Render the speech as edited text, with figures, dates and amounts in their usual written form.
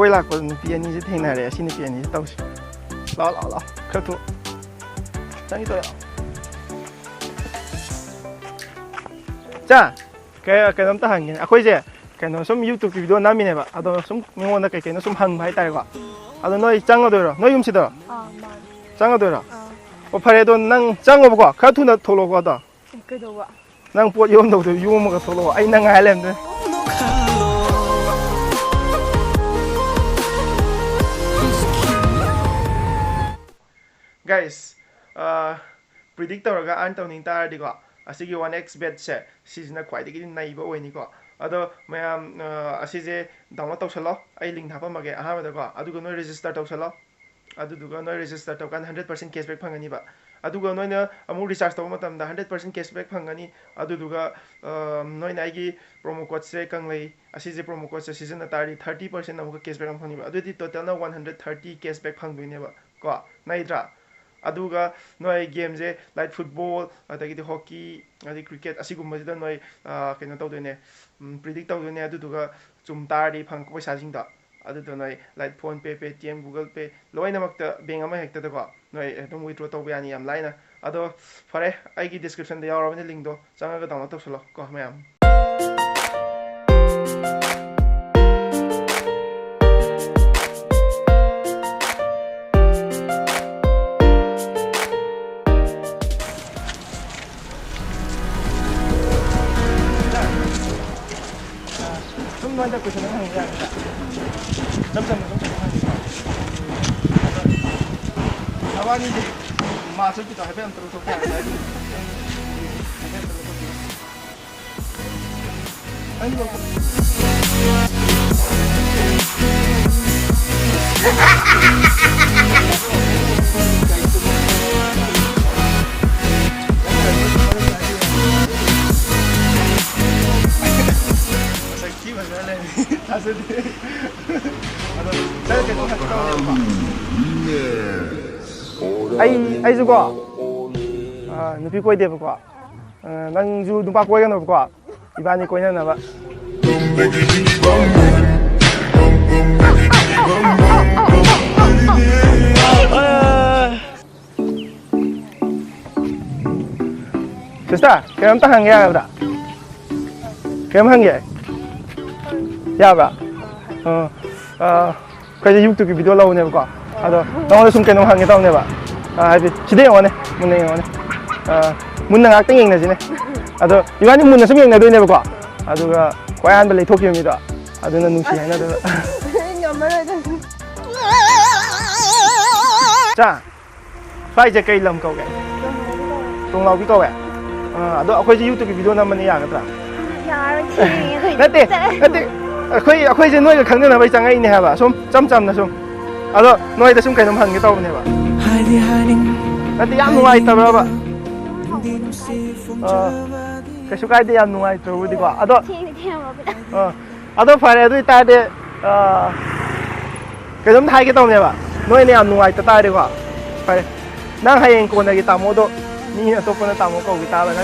ꯀꯣꯏ ꯂꯥꯛꯄꯗ ꯅꯨꯄꯤ ꯑꯅꯤꯁꯦ ꯊꯦꯡꯅꯔꯦ ꯑꯁꯤ ꯅꯨꯄꯤ ꯑꯅꯤꯁꯦ ꯇꯧꯁꯤ ꯂꯥꯛꯑꯣ ꯂꯥꯛꯑꯣ ꯂꯥꯛꯑꯣ ꯈꯔ ꯊꯨ ꯆꯪꯒꯤ ꯇꯧ ꯆꯥ ꯀꯩꯅꯣꯝꯇ ꯍꯪꯒꯦ ꯑꯩꯈꯣꯏꯁꯦ ꯀꯩꯅꯣ ꯁꯨꯝ ꯌꯨꯇ꯭ꯌꯨꯕꯀꯤ ꯚꯤꯗꯤꯑꯣ ꯅꯝꯃꯤꯅꯦꯕ ꯑꯗꯣ ꯁꯨꯝ ꯃꯤꯉꯣꯟꯗ ꯀꯩꯅꯣ ꯁꯨꯝ ꯍꯪꯕ ꯍꯥꯏꯇꯥꯔꯦꯀꯣ ꯑꯗꯣ ꯅꯣꯏ ꯆꯪꯒꯗꯣꯏꯔꯣ ꯅꯣꯏ ꯌꯨꯝꯁꯤꯗꯔꯣ ꯆꯪꯒꯗꯣꯏꯔꯣ ꯑꯣ ꯐꯔꯦ ꯑꯗꯣ ꯅꯪ ꯆꯪꯉꯣꯕꯀꯣ ꯈꯔ ꯊꯨꯅ ꯊꯣꯛꯂꯛꯑꯣꯀꯣ ꯑꯗꯣ ꯀꯩꯗꯧꯕ ꯅꯪ ꯄꯣꯠ ꯌꯣꯝꯗꯧꯗꯣ ꯌꯣꯝꯃꯒ ꯊꯣꯛꯂꯛꯑꯣ ꯑꯩ ꯅꯪ ꯉꯥꯏ ꯂꯩꯔꯝꯗꯣꯏꯅꯦ ꯒꯥꯏꯁ ꯄ꯭ꯔꯤꯗꯤꯛ ꯇꯧꯔꯒ ꯑꯥꯔꯟ ꯇꯧꯅꯤꯡ ꯇꯥꯔꯗꯤꯀꯣ ꯑꯁꯤꯒꯤ 1x ꯕꯦꯠꯁꯦ ꯁꯤꯁꯤꯅ ꯈ꯭ꯋꯥꯏꯗꯒꯤ ꯅꯩꯕ ꯑꯣꯏꯅꯤꯀꯣ ꯑꯗꯣ ꯃꯌꯥꯝ ꯑꯁꯤꯁꯦ ꯗꯥꯎꯟꯂꯣꯗ ꯇꯧꯁꯜꯂꯣ ꯑꯩ ꯂꯤꯡ ꯍꯥꯞꯄꯝꯃꯒꯦ ꯑꯍꯥꯟꯕꯗꯀꯣ ꯑꯗꯨꯒ ꯅꯣꯏ ꯔꯦꯖꯤꯁꯇꯔ ꯇꯧꯁꯜꯂꯣ ꯑꯗꯨꯗꯨꯒ ꯅꯣꯏ ꯔꯦꯖꯤꯁꯇꯔ ꯇꯧꯀꯥꯟꯗ 100% ꯀꯦꯁꯕꯦꯛ ꯐꯪꯒꯅꯤꯕ ꯑꯗꯨꯒ ꯅꯣꯏꯅ ꯑꯃꯨꯛ ꯔꯤꯆꯥꯔꯖ ꯇꯧꯕ ꯃꯇꯝꯗ 100% ꯀꯦꯁꯕꯦꯛ ꯐꯪꯒꯅꯤ ꯑꯗꯨꯗꯨꯒ ꯅꯣꯏꯅ ꯑꯩꯒꯤ ꯄ꯭ꯔꯣꯃꯣ ꯀꯣꯗꯁꯦ ꯀꯪꯂꯩ ꯑꯁꯤꯁꯦ ꯄ꯭ꯔꯣꯃꯣ ꯀꯣꯗꯁꯦ ꯁꯤꯖꯤꯟꯅ ꯇꯥꯔꯗꯤ 30% ꯑꯃꯨꯛꯀ ꯀꯦꯁꯕꯦꯛ ꯑꯃ ꯐꯪꯅꯤꯕ ꯑꯗꯨꯗꯤ ꯇꯣꯇꯦꯜꯅ 130 ꯀꯦꯁꯕꯦꯛ ꯐꯪꯗꯣꯏꯅꯦꯕ ꯀꯣ ꯅꯩꯗ꯭ꯔꯥ ꯑꯗꯨꯒ ꯅꯣꯏ ꯒꯦꯝꯁꯦ ꯂꯥꯏꯛ ꯐꯨꯠꯕꯣꯜ ꯑꯗꯒꯤꯗꯤ ꯍꯣꯀꯤ ꯑꯗꯩ ꯀ꯭ꯔꯤꯀꯦꯠ ꯑꯁꯤꯒꯨꯝꯕꯁꯤꯗ ꯅꯣꯏ ꯀꯩꯅꯣ ꯇꯧꯗꯣꯏꯅꯦ ꯄ꯭ꯔꯤꯗꯤꯛ ꯇꯧꯗꯣꯏꯅꯦ ꯑꯗꯨꯗꯨꯒ ꯆꯨꯝ ꯇꯥꯔꯗꯤ ꯐꯪꯉꯛꯄ ꯄꯩꯁꯥꯁꯤꯡꯗꯣ ꯑꯗꯨꯗꯣ ꯅꯣꯏ ꯂꯥꯏꯛ ꯐꯣꯟ ꯄꯦ ꯄꯦꯇꯤꯑꯦꯝ ꯒꯨꯒꯜ ꯄꯦ ꯂꯣꯏꯅꯃꯛꯇ ꯕꯦꯡ ꯑꯃ ꯍꯦꯛꯇꯗꯀꯣ ꯅꯣꯏ ꯑꯗꯨꯝ ꯋꯤꯗ꯭ꯔꯣ ꯇꯧꯕ ꯌꯥꯅꯤ ꯌꯥꯝ ꯂꯥꯏꯅ ꯑꯗꯣ ꯐꯔꯦ ꯑꯩꯒꯤ ꯗꯤꯁꯀ꯭ꯔꯤꯞꯁꯟꯗ ꯌꯥꯎꯔꯕꯅꯤ ꯂꯤꯡꯗꯣ ꯆꯪꯉꯒ ꯗꯥꯎꯟꯂꯣꯗ ꯇꯧꯁꯜꯂꯣ ꯀꯣ ꯃꯌꯥꯝ ꯁꯨꯝ ꯅꯣꯏꯗ ꯀꯣꯏꯁꯟ ꯑꯃ ꯍꯪꯕ ꯌꯥꯒꯗ꯭ꯔꯥ ꯆꯝ ꯆꯝꯅ ꯑꯗꯨꯝ ꯍꯪꯒꯦꯀꯣ ꯅꯕꯥꯅꯤꯁꯦ ꯃꯥꯁꯨꯒꯤꯗꯣ ꯍꯥꯏꯐꯦꯠ ꯑꯝꯇ ꯂꯧꯊꯣꯛꯄ ꯌꯥꯒꯗ꯭ꯔꯥ ꯍꯥꯏꯐꯦꯠ ꯑꯝꯇ ꯂꯧꯊꯣꯛꯄꯤꯌꯨ ꯑꯩ ꯑꯩꯁꯨꯀꯣ ꯅꯨꯄꯤ ꯀꯣꯏꯗꯦꯕꯀꯣ ꯅꯪꯁꯨ ꯅꯨꯄꯥ ꯀꯣꯏꯒꯅꯣꯕꯀꯣ 이반이 꼬이나봐. Sister, kaya tahan kaya ba? Kaya mahang kaya? Ya ba? Kaya YouTube video lau ne ba? Ado, nang sum kaya mahang itaw ne ba? Abi, sida yung ane, muna yung ane. Muna nga acting yung na sine. Ado, 이반이 muna sum yung na doon ne ba? Ado ka, kaya an balay Tokyo mi da. Ado na nung siya na da. 자, 파이제 kailam kau kaya. Tung lau bi kau kaya. Ado akwai YouTube video naman niya ka tra. Nate. Akwai je noi ka khangna na bai changai ni ha ba. Sum cham na sum. Ado noi da sum kai nom han ge taw ne ba. Nate yam nuai ta ba. Kasu kai de yam nuai to di ko. Ado fare adu ta de kai nom thai ge taw ne ba. Noi ne yam nuai ta ta de ko. Fare. Nang hayeng ko na gi ta mo do. Ni atop na ta mo ko gi ta ba na.